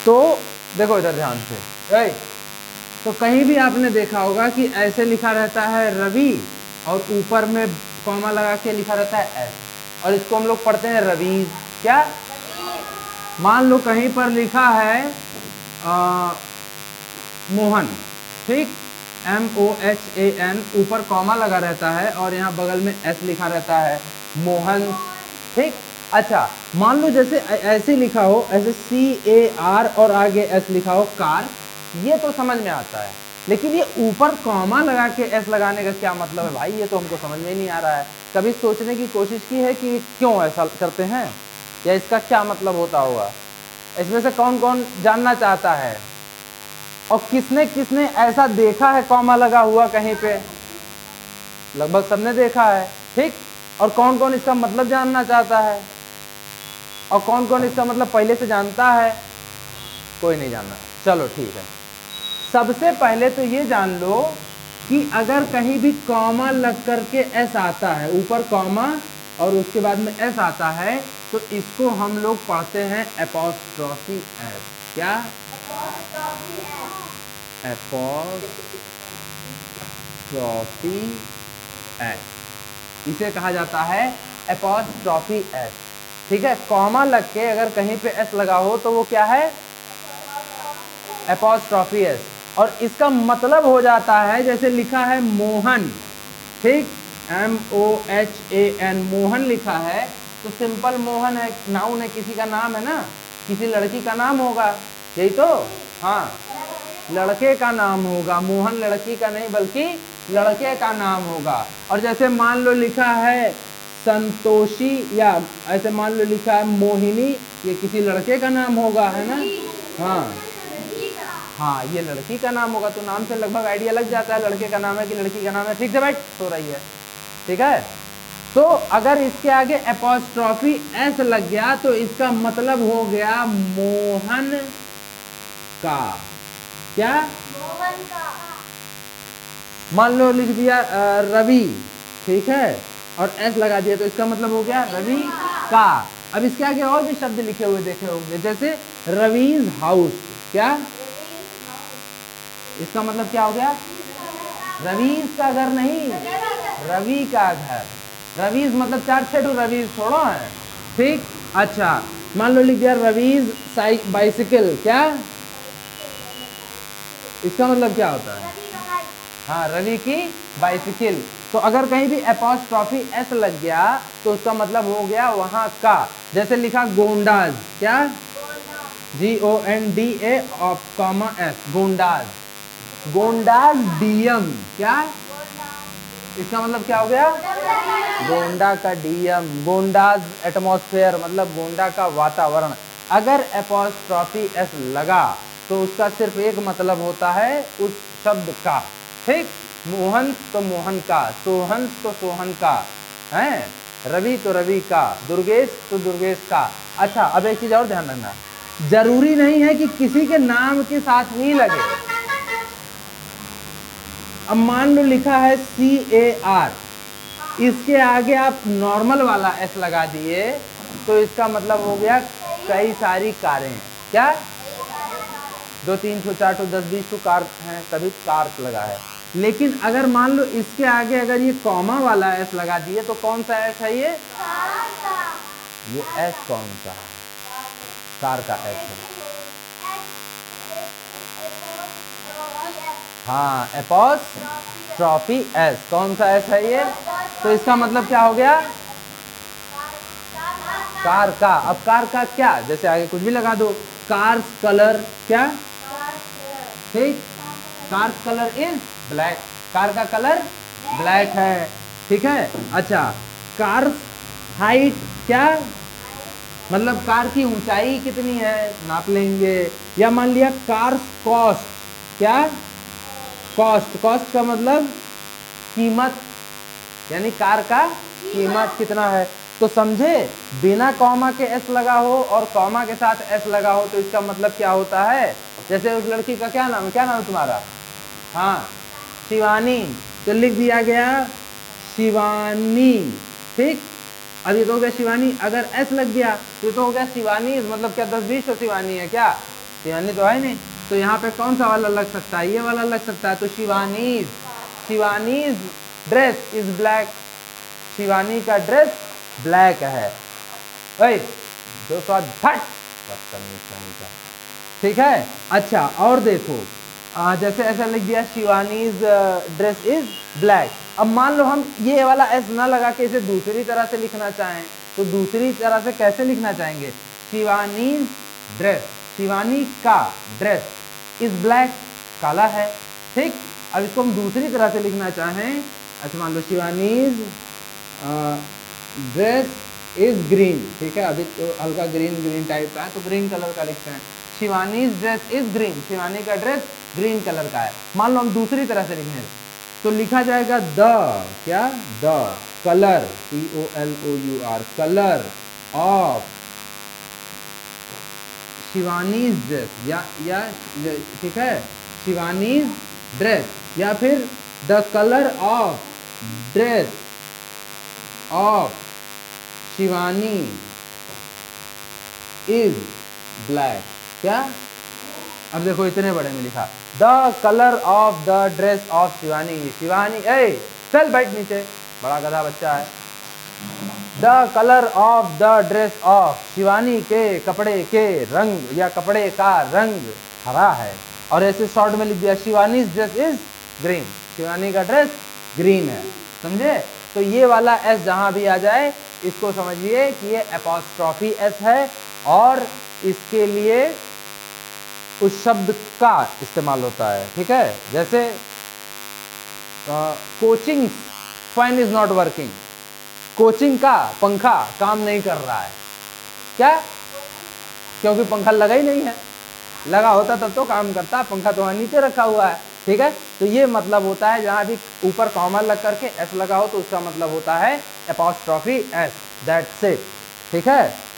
तो देखो इधर ध्यान से, तो कहीं भी आपने देखा होगा कि ऐसे लिखा रहता है रवि और ऊपर में कॉमा लगा के लिखा रहता है एस, और इसको हम लोग पढ़ते हैं रवीज। क्या? मान लो कहीं पर लिखा है मोहन, ठीक, MOHAN, ऊपर कॉमा लगा रहता है और यहाँ बगल में एस लिखा रहता है, मोहन, ठीक। अच्छा, मान लो जैसे ऐसे लिखा हो, ऐसे CAR और आगे एस लिखा हो, कार, ये तो समझ में आता है, लेकिन ये ऊपर कॉमा लगा के एस लगाने का क्या मतलब है भाई? ये तो हमको समझ में ही नहीं आ रहा है। कभी सोचने की कोशिश की है कि क्यों ऐसा करते हैं, या इसका क्या मतलब होता होगा? इसमें से कौन कौन जानना चाहता है? और किसने किसने ऐसा देखा है कॉमा लगा हुआ कहीं पे? लगभग सबने देखा है, ठीक। और कौन कौन इसका मतलब जानना चाहता है? और कौन कौन इसका मतलब पहले से जानता है? कोई नहीं जानना। चलो ठीक है, सबसे पहले तो ये जान लो कि अगर कहीं भी कॉमा लग करके एस आता है, ऊपर कॉमा और उसके बाद में एस आता है, तो इसको हम लोग पढ़ते हैं एपॉस्ट्रोफी एस। क्या? एपॉस्ट्रोफी एस, इसे कहा जाता है एपॉस्ट्रोफी एस, ठीक है। कॉमा लग के अगर कहीं पे एस लगा हो तो वो क्या है? Apostrophe S. और इसका मतलब हो जाता है, जैसे लिखा है मोहन, ठीक, MOHAN, मोहन लिखा है, तो सिंपल मोहन है, नाउन है, किसी का नाम है ना, किसी लड़की का नाम होगा, यही तो, हाँ, लड़के का नाम होगा। मोहन लड़की का नहीं बल्कि लड़के का नाम होगा। और जैसे मान लो लिखा है संतोषी, या ऐसे मान लो लिखा है मोहिनी, ये किसी लड़के का नाम होगा, है ना? हाँ हाँ, ये लड़की का नाम होगा, तो नाम से लगभग आइडिया लग जाता है लड़के का नाम है कि लड़की का नाम है। ठीक है भाई, सो रही है, ठीक है। तो अगर इसके आगे एपॉस्ट्रोफी एस लग गया तो इसका मतलब हो गया मोहन का। क्या? मोहन का। मान लो लिख दिया रवि, ठीक है, और एस लगा दिया, तो इसका मतलब हो गया रवि का। अब इसके आगे और भी शब्द लिखे हुए देखे होंगे, जैसे रवीज हाउस। क्या? इसका मतलब क्या हो गया? रवीज का घर नहीं, रवि का घर। रवीज मतलब 4 6 रवीज थोड़ा है, ठीक। अच्छा, मान लो लिख दिया रवीज बाइसिकल। क्या? इसका मतलब क्या होता है? हाँ, रवि की बाइसिकल। तो अगर कहीं भी एपॉस्ट्रोफी एस लग गया तो उसका मतलब हो गया वहां का। जैसे लिखा गोंडाज। क्या? GONDA comma S, Gonda's, Gonda's DM. क्या? इसका मतलब क्या हो गया? गोंडा का डीएम, गोंडाज एटमॉस्फेयर, मतलब गोंडा का वातावरण। अगर एपॉस्ट्रोफी एस लगा तो उसका सिर्फ एक मतलब होता है उस शब्द का, ठीक। मोहन तो मोहन का, सोहन तो सोहन का, है, रवि तो रवि का, दुर्गेश तो दुर्गेश का। अच्छा, अब एक चीज और ध्यान रखना, जरूरी नहीं है कि किसी के नाम के साथ ही लगे। अब मान लो लिखा है CAR, इसके आगे आप नॉर्मल वाला एस लगा दिए तो इसका मतलब हो गया कई सारी कारें। क्या? 2 3 4 10 20 कार हैं, तभी कार लगा है। लेकिन अगर मान लो इसके आगे अगर ये कॉमा वाला एस लगा दिए तो कौन सा एस है ये एस कौन सा है? कार का एस है। हाँ, एपॉस्ट्रोफी एस, कौन सा एस है ये? तो इसका मतलब क्या हो गया? कार का। अब कार का क्या, जैसे आगे कुछ भी लगा दो, कार्स कलर। क्या? ठीक, cars colour is black, car का कलर ब्लैक है, ठीक है। अच्छा, कार्स हाइट। क्या? मतलब कार की ऊंचाई कितनी है, नाप लेंगे। या मान लिया कार्स कॉस्ट। क्या? कॉस्ट, कॉस्ट का मतलब कीमत, यानी कार का कीमत कितना है। तो समझे, बिना कॉमा के एस लगा हो और कॉमा के साथ एस लगा हो तो इसका मतलब क्या होता है। जैसे उस लड़की का क्या नाम है, क्या नाम है तुम्हारा? हाँ, शिवानी, तो लिख दिया गया शिवानी, ठीक। अब ये तो हो गया शिवानी, अगर एस लग गया तो ये तो हो गया शिवानी, मतलब क्या 10 20 तो शिवानी है। क्या? शिवानी तो है नहीं, तो यहाँ पे कौन सा वाला लग सकता है, ये वाला लग सकता है। तो Shivani's, Shivani's dress is black, Shivani का ड्रेस ब्लैक है। ओए जो स्वाद फट, ठीक है। अच्छा और देखो, जैसे ऐसा लिख दिया शिवानीज ड्रेस इज ब्लैक। अब मान लो हम ये वाला एस ना लगा के इसे दूसरी तरह से लिखना चाहें, तो दूसरी तरह से कैसे लिखना चाहेंगे, शिवानीज ड्रेस, शिवानी का ड्रेस इज ब्लैक, काला है, ठीक। अब इसको हम दूसरी तरह से लिखना चाहें, अच्छा मान लो शिवानीज ड्रेस इज ग्रीन, ठीक है। अभी तो हल्का ग्रीन ग्रीन टाइप का है तो ग्रीन कलर का लिखते हैं। Shivani's dress is green, Shivani का ड्रेस ग्रीन कलर का है। मान लो हम दूसरी तरह से लिखें तो लिखा जाएगा द, क्या, the colour, COLOUR, colour of Shivani's dress, या ठीक है, शिवानीज ड्रेस, या फिर the colour of dress of Shivani is black, क्या। अब देखो इतने बड़े में लिखा the colour of the dress of Shivani, Shivani ए चल बैठ नीचे, बड़ा गधा बच्चा है। The colour of the dress of Shivani के कपड़े के रंग या कपड़े का रंग हरा है, और ऐसे शॉर्ट में लिख दिया Shivani dress is green, Shivani का ड्रेस ग्रीन है, समझे। तो ये वाला एस जहां भी आ जाए इसको समझिए कि ये एपोस्ट्रॉफी एस है, और इसके लिए उस शब्द का इस्तेमाल होता है, ठीक है। जैसे coaching fan is not working, coaching का पंखा काम नहीं कर रहा है, क्या, क्योंकि पंखा लगा ही नहीं है, लगा होता तब तो काम करता, पंखा तो वहां नीचे रखा हुआ है, ठीक है। तो ये मतलब होता है जहां भी ऊपर कॉमा लग करके एस लगा हो तो उसका मतलब होता है एपोस्ट्रॉफी एस, दैट्स इट, ठीक है।